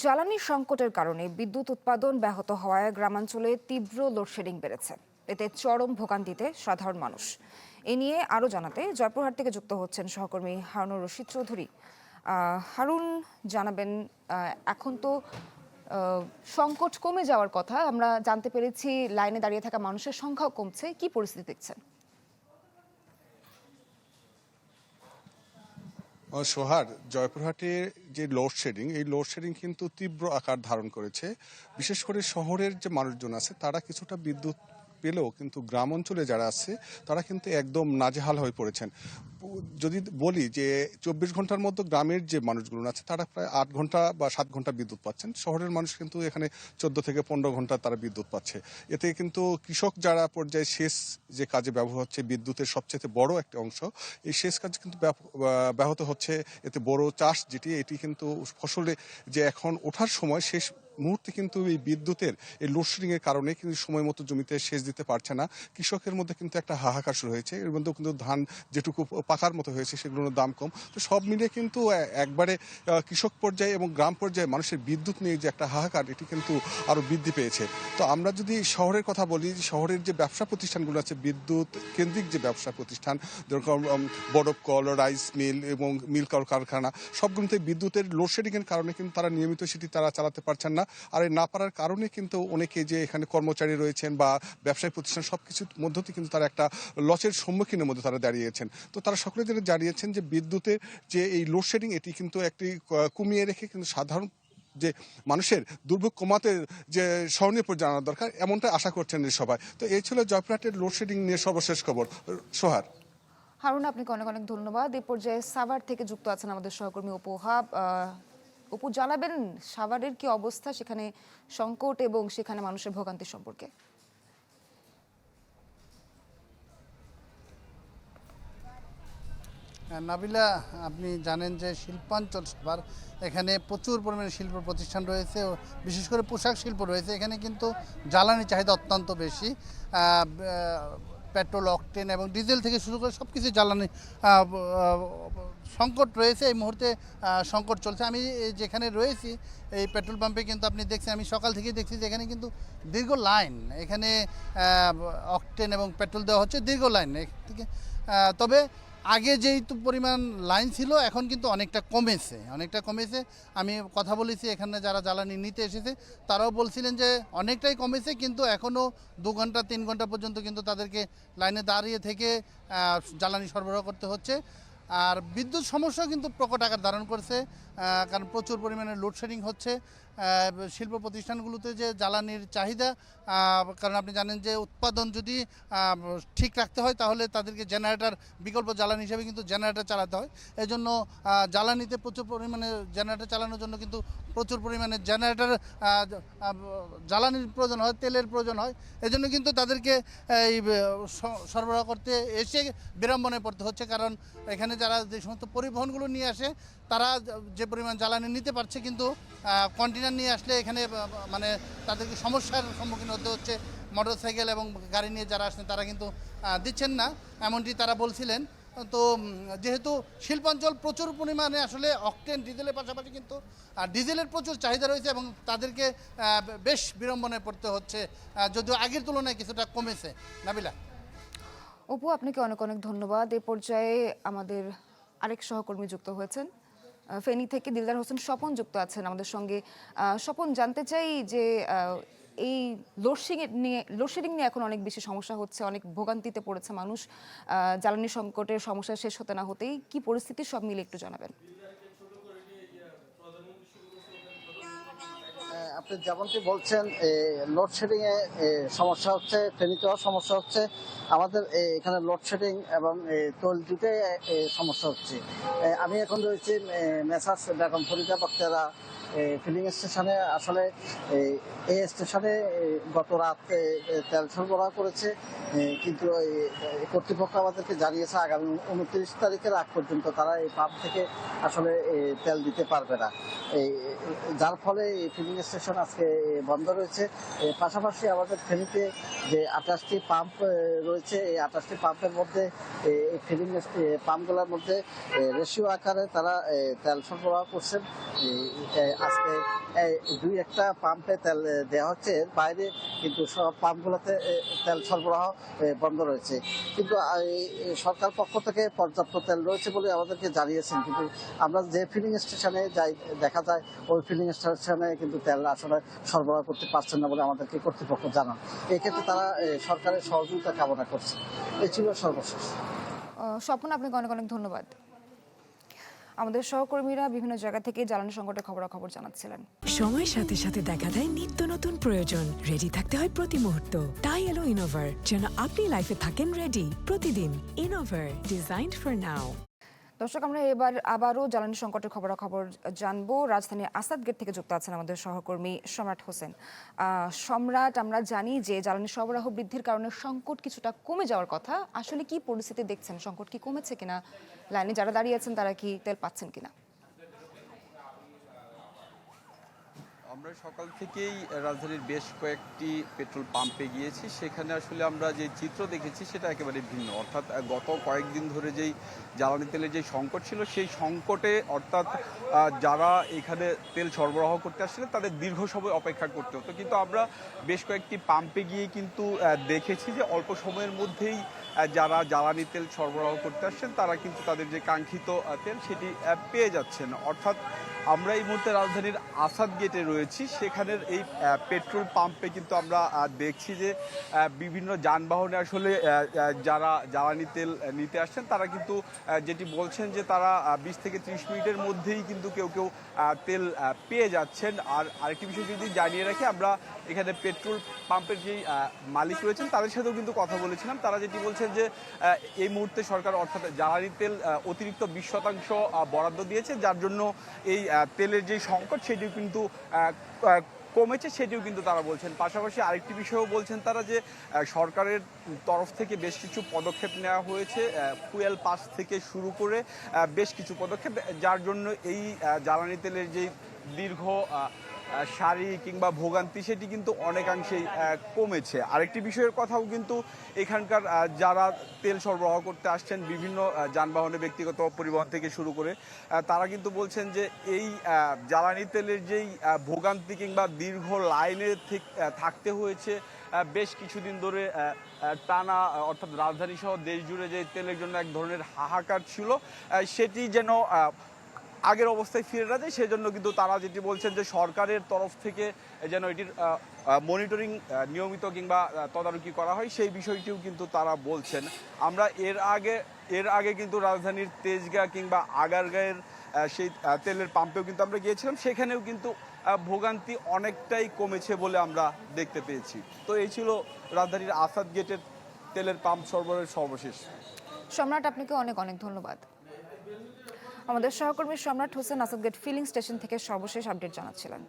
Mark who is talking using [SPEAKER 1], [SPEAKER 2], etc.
[SPEAKER 1] জ্বালানি সংকটের কারণে বিদ্যুৎ উৎপাদন ব্যাহত হওয়ায় গ্রামাঞ্চলে তীব্র লোডশেডিং বেড়েছে। এতে চরম ভোগান্তিতে সাধারণ মানুষ। এ নিয়ে আরও জানাতে জয়পুরহাট থেকে যুক্ত হচ্ছেন সহকর্মী হারুনুর রশিদ চৌধুরী। হারুন, জানাবেন, এখন তো সংকট কমে যাওয়ার কথা, আমরা জানতে পেরেছি লাইনে দাঁড়িয়ে থাকা মানুষের সংখ্যাও কমছে, কি পরিস্থিতি দেখছেন?
[SPEAKER 2] সোহার, জয়পুরহাটের যে লোডশেডিং, এই লোডশেডিং কিন্তু তীব্র আকার ধারণ করেছে। বিশেষ করে শহরের যে মানুষজন আছে তারা কিছুটা বিদ্যুৎ পেলেও কিন্তু গ্রাম অঞ্চলে যারা আছে তারা কিন্তু একদম নাজেহাল হয়ে পড়েছেন। যদি বলি যে 24 ঘন্টার মধ্যে গ্রামের যে মানুষগুলো আছে তারা প্রায় 8 ঘন্টা বা 7 ঘন্টা বিদ্যুৎ পাচ্ছেন। শহরের মানুষ কিন্তু এখানে 14 থেকে 15 ঘন্টা তারা বিদ্যুৎ পাচ্ছে। এতে কিন্তু কৃষক যারা পর্যায়ে সেচ যে কাজে ব্যবহার হচ্ছে বিদ্যুতের সবচেয়ে বড় একটা অংশ, এই সেচ কাজ কিন্তু ব্যাহত হচ্ছে। এতে বড় চাষ যেটি, এটি কিন্তু ফসলে যে এখন ওঠার সময় শেষ মুহূর্তে কিন্তু এই বিদ্যুতের এই লোডশেডিং এর কারণে কিন্তু সময় মতো জমিতে সেচ দিতে পারছে না। কৃষকের মধ্যে কিন্তু একটা হাহাকার শুরু হয়েছে। এর মধ্যেও কিন্তু ধান যেটুকু পাকার মতো হয়েছে সেগুলোর দাম কম। তো সব মিলিয়ে কিন্তু একবারে কৃষক পর্যায়ে এবং গ্রাম পর্যায়ে মানুষের বিদ্যুৎ নিয়ে যে একটা হাহাকার, এটি কিন্তু আরো বৃদ্ধি পেয়েছে। তো আমরা যদি শহরের কথা বলি, শহরের যে ব্যবসা প্রতিষ্ঠানগুলো আছে, বিদ্যুৎ কেন্দ্রিক যে ব্যবসা প্রতিষ্ঠান, যেরকম বরফ কল, রাইস মিল এবং মিল কারখানা, সবগুলোতে বিদ্যুতের লোডশেডিং এর কারণে কিন্তু তারা নিয়মিত সেটি তারা চালাতে পারছেন না। আর এই না পারার কারণে কিন্তু অনেকে যে এখানে কর্মচারী রয়েছেন বা ব্যবসায়িক প্রতিষ্ঠান, সবকিছুর মধ্যে কিন্তু তারা একটা লসের সম্মুখীনের মধ্যে তারা দাঁড়িয়েছেন। তো তারা সকলে যেটা জানিয়েছেন যে বিদ্যুতের যে এই লোডশেডিং, এটি কিন্তু একটি কমিয়ে রেখে কিন্তু সাধারণ যে মানুষের দুর্ভোগ কমাতে যে স্মরণীয় পর্যায়ে আনা দরকার, এমনটা আশা করছেন সবাই। তো এই ছিল জয়পুরহাটের লোডশেডিং নিয়ে সর্বশেষ খবর। সোহার।
[SPEAKER 1] হারুন, আপনাকে অনেক অনেক ধন্যবাদ। এই পর্যায়ে সাভার থেকে যুক্ত আছেন আমাদের সহকর্মী অপু ওহাব। অপু, জানাবেন সাভারের কি অবস্থা, সেখানে সংকট এবং সেখানে মানুষের ভোগান্তি সম্পর্কে।
[SPEAKER 3] নাবিলা, আপনি জানেন যে শিল্পাঞ্চল সাভার, এখানে প্রচুর পরিমাণে শিল্প প্রতিষ্ঠান রয়েছে, বিশেষ করে পোশাক শিল্প রয়েছে। এখানে কিন্তু জ্বালানি চাহিদা অত্যন্ত বেশি। পেট্রোল, অকটেন এবং ডিজেল থেকে শুরু করে সব কিছু জ্বালানি সংকট রয়েছে। এই মুহূর্তে সংকট চলছে। আমি যেখানে রয়েছি এই পেট্রোল পাম্পে কিন্তু আপনি দেখছেন, আমি সকাল থেকেই দেখছি যে এখানে কিন্তু দীর্ঘ লাইন। এখানে অকটেন এবং পেট্রোল দেওয়া হচ্ছে, দীর্ঘ লাইন থেকে। তবে আগে যেই পরিমাণ লাইন ছিল এখন কিন্তু অনেকটা কমেছে। আমি কথা বলেছি এখানে যারা জ্বালানি নিতে এসেছে, তারাও বলছিলেন যে অনেকটাই কমেছে, কিন্তু এখনও 2 ঘন্টা 3 ঘন্টা পর্যন্ত কিন্তু তাদেরকে লাইনে দাঁড়িয়ে থেকে জ্বালানি সরবরাহ করতে হচ্ছে। আর বিদ্যুৎ সমস্যা কিন্তু প্রকট আকার ধারণ করছে, কারণ প্রচুর পরিমাণে লোডশেডিং হচ্ছে শিল্প প্রতিষ্ঠানগুলোতে। যে জ্বালানির চাহিদা, কারণ আপনি জানেন যে উৎপাদন যদি ঠিক রাখতে হয় তাহলে তাদেরকে জেনারেটর, বিকল্প জ্বালানি হিসেবে কিন্তু জেনারেটর চালাতে হয়। এই জন্য জ্বালানিতে প্রচুর পরিমাণে জেনারেটর চালানোর জন্য কিন্তু প্রচুর পরিমাণে জেনারেটর জ্বালানির প্রয়োজন হয়, তেলের প্রয়োজন হয়। এজন্য কিন্তু তাদেরকে এই সরবরাহ করতে এসে বিড়ম্বনায় পড়তে হচ্ছে, কারণ এখানে যারা যে সমস্ত পরিবহনগুলো নিয়ে আসে তারা যে পরিমাণ জ্বালানি নিতে পারছে, কিন্তু কন্টেনার নিয়ে আসলে এখানে মানে তাদেরকে সমস্যার সম্মুখীন হতে হচ্ছে। মোটরসাইকেল এবং গাড়ি নিয়ে যারা আসেন তারা কিন্তু দিচ্ছেন না, এমনটি তারা বলছিলেন। তো যেহেতু শিল্পাঞ্চল প্রচুর পরিমাণে আসলে অকটেন, ডিজেলের পাশাপাশি কিন্তু ডিজেলের প্রচুর চাহিদা রয়েছে এবং তাদেরকে বেশ বিড়ম্বনায় পড়তে হচ্ছে, যদিও আগের তুলনায় কিছুটা কমেছে। নাবিলা।
[SPEAKER 1] অপু, আপনাকে অনেক অনেক ধন্যবাদ। এ পর্যায়ে আমাদের আরেক সহকর্মী যুক্ত হয়েছেন ফেনী থেকে, দিলদার হোসেন স্বপন যুক্ত আছেন আমাদের সঙ্গে। স্বপন, জানতে চাই যে এই লোডশেডিং নিয়ে এখন অনেক বেশি সমস্যা হচ্ছে, অনেক ভোগান্তিতে পড়েছে মানুষ। জ্বালানি সংকটের সমস্যা শেষ হতে না হতেই কি পরিস্থিতি, সব মিলে একটু জানাবেন।
[SPEAKER 4] আপনি যেমনটি বলছেন, লোডশেডিং এ সমস্যা হচ্ছে, ফেনীতেও সমস্যা হচ্ছে। আমাদের এখানে লোডশেডিং এবং টোল দুটোই সমস্যা হচ্ছে। আমি এখন রয়েছি মেসার্স বেগম ফরিদা বক্তেরা ফিলিং স্টেশনে। আসলে এই স্টেশনে গত রাত তেল সরবরাহ করেছে, কিন্তু কর্তৃপক্ষ আমাদেরকে জানিয়েছে আগামী 29 তারিখের আগ পর্যন্ত তারা এই পাম্প থেকে আসলে তেল দিতে পারবে না, যার ফলে এই ফিলিং স্টেশন আজকে বন্ধ রয়েছে। পাশাপাশি আমাদের ফেনীতে যে 28টি পাম্প রয়েছে, এই 28টি পাম্পের মধ্যে এই ফিলিং পাম্পগুলোর মধ্যে রেশিও আকারে তারা তেল সরবরাহ করছেন। আজকে এই দুই একটা পাম্পে তেল দেওয়া হচ্ছে, এর বাইরে কিন্তু সব পাম্পগুলোতে তেল সরবরাহ বন্ধ রয়েছে। কিন্তু সরকার পক্ষ থেকে পর্যাপ্ত তেল রয়েছে বলে আমাদেরকে জানিয়েছেন, কিন্তু আমরা যে ফিলিং স্টেশনে যাই দেখা যায় ওই ফিলিং স্টেশনে কিন্তু তেল আসলে সরবরাহ করতে পারছেন না বলে আমাদেরকে কর্তৃপক্ষ জানান। এক্ষেত্রে তারা সরকারের সহযোগিতা কামনা করছে। এই ছিল সর্বশেষ।
[SPEAKER 1] স্বপন, আপনাকে অনেক অনেক ধন্যবাদ। আমাদের সহকর্মীরা বিভিন্ন জায়গা থেকে জ্বালানি সংকটের খবরাখবর জানাচ্ছিলেন।
[SPEAKER 5] সময়ের সাথে সাথে দেখা দেয় নিত্য নতুন প্রয়োজন, রেডি থাকতে হয় প্রতি মুহূর্ত। তাই এলো ইনোভার, যেন আপনি লাইফে থাকেন রেডি প্রতিদিন। Innova, designed for now.
[SPEAKER 1] দর্শক, আমরা এবার আবারও জ্বালানি সংকটের খবরাখবর জানবো। রাজধানীর আসাদ গেট থেকে যুক্ত আছেন আমাদের সহকর্মী সম্রাট হোসেন। সম্রাট, আমরা জানি যে জ্বালানি সরবরাহ বৃদ্ধির কারণে সংকট কিছুটা কমে যাওয়ার কথা। আসলে কি পরিস্থিতি দেখছেন? সংকট কি কমেছে কিনা? লাইনে যারা দাঁড়িয়ে আছেন তারা কি তেল পাচ্ছেন কিনা?
[SPEAKER 6] আমরা সকাল থেকেই রাজধানীর বেশ কয়েকটি পেট্রোল পাম্পে গিয়েছি। সেখানে আসলে আমরা যে চিত্র দেখেছি সেটা একেবারে ভিন্ন। অর্থাৎ গত কয়েকদিন ধরে যেই জ্বালানি তেলের যে সংকট ছিল, সেই সংকটে অর্থাৎ যারা এখানে তেল সরবরাহ করতে আসছিলেন তাদের দীর্ঘ সময় অপেক্ষা করতে হতো। কিন্তু আমরা বেশ কয়েকটি পাম্পে গিয়ে কিন্তু দেখেছি যে অল্প সময়ের মধ্যেই যারা জ্বালানি তেল সরবরাহ করতে আসছেন তারা কিন্তু তাদের যে কাঙ্ক্ষিত তেল সেটি পেয়ে যাচ্ছেন। অর্থাৎ আমরা এই মুহূর্তে রাজধানীর আসাদ গেটে রয়েছি। সেখানের এই পেট্রোল পাম্পে কিন্তু আমরা দেখছি যে বিভিন্ন যানবাহনে আসলে যারা জ্বালানি তেল নিতে আসছেন তারা কিন্তু যেটি বলছেন যে তারা 20 থেকে 30 মিনিটের মধ্যেই কিন্তু কেউ কেউ তেল পেয়ে যাচ্ছেন। আর আরেকটি বিষয় যদি জানিয়ে রাখি, আমরা এখানে পেট্রোল পাম্পের যেই মালিক রয়েছেন তাদের সাথেও কিন্তু কথা বলেছিলাম। তারা যেটি বলছেন যে এই মুহূর্তে সরকার অর্থাৎ জ্বালানি তেল অতিরিক্ত 20% বরাদ্দ দিয়েছে, যার জন্য এই তেলের যে সংকট সেটিও কিন্তু কমেছে, সেটিও কিন্তু তারা বলছেন। পাশাপাশি আরেকটি বিষয়ও বলছেন তারা যে সরকারের তরফ থেকে বেশ কিছু পদক্ষেপ নেওয়া হয়েছে, ফুয়েল পাস থেকে শুরু করে বেশ কিছু পদক্ষেপ, যার জন্য এই জ্বালানি তেলের যেই দীর্ঘ সারি কিংবা ভোগান্তি সেটি কিন্তু অনেকাংশেই কমেছে। আরেকটি বিষয়ের কথাও কিন্তু এখানকার যারা তেল সরবরাহ করতে আসছেন বিভিন্ন যানবাহনে ব্যক্তিগত পরিবহন থেকে শুরু করে তারা কিন্তু বলছেন যে এই জ্বালানি তেলের যেই ভোগান্তি কিংবা দীর্ঘ লাইনে থাকতে হয়েছে বেশ কিছুদিন ধরে টানা, অর্থাৎ রাজধানী সহ দেশ জুড়ে যে তেলের জন্য এক ধরনের হাহাকার ছিল, সেটি যেন আগের অবস্থায় ফিরে না যায় সেজন্য কিন্তু তারা যেটি বলছেন যে সরকারের তরফ থেকে যেন এটির মনিটরিং নিয়মিত কিংবা তদারকি করা হয়, সেই বিষয়টিও কিন্তু তারা বলছেন। আমরা এর আগে কিন্তু রাজধানীর তেজগাঁ কিংবা আগারগাঁয়ের সেই তেলের পাম্পেও কিন্তু আমরা গিয়েছিলাম, সেখানেও কিন্তু ভোগান্তি অনেকটাই কমেছে বলে আমরা দেখতে পেয়েছি। তো এই ছিল রাজধানীর আসাদ গেটের তেলের পাম্প সরবরাহের সর্বশেষ।
[SPEAKER 1] সম্রাট, আপনাকে অনেক অনেক ধন্যবাদ। আমাদের সহকর্মী Samrat Hossain Asad gate filling station থেকে সর্বশেষ আপডেট জানাচ্ছিলেন।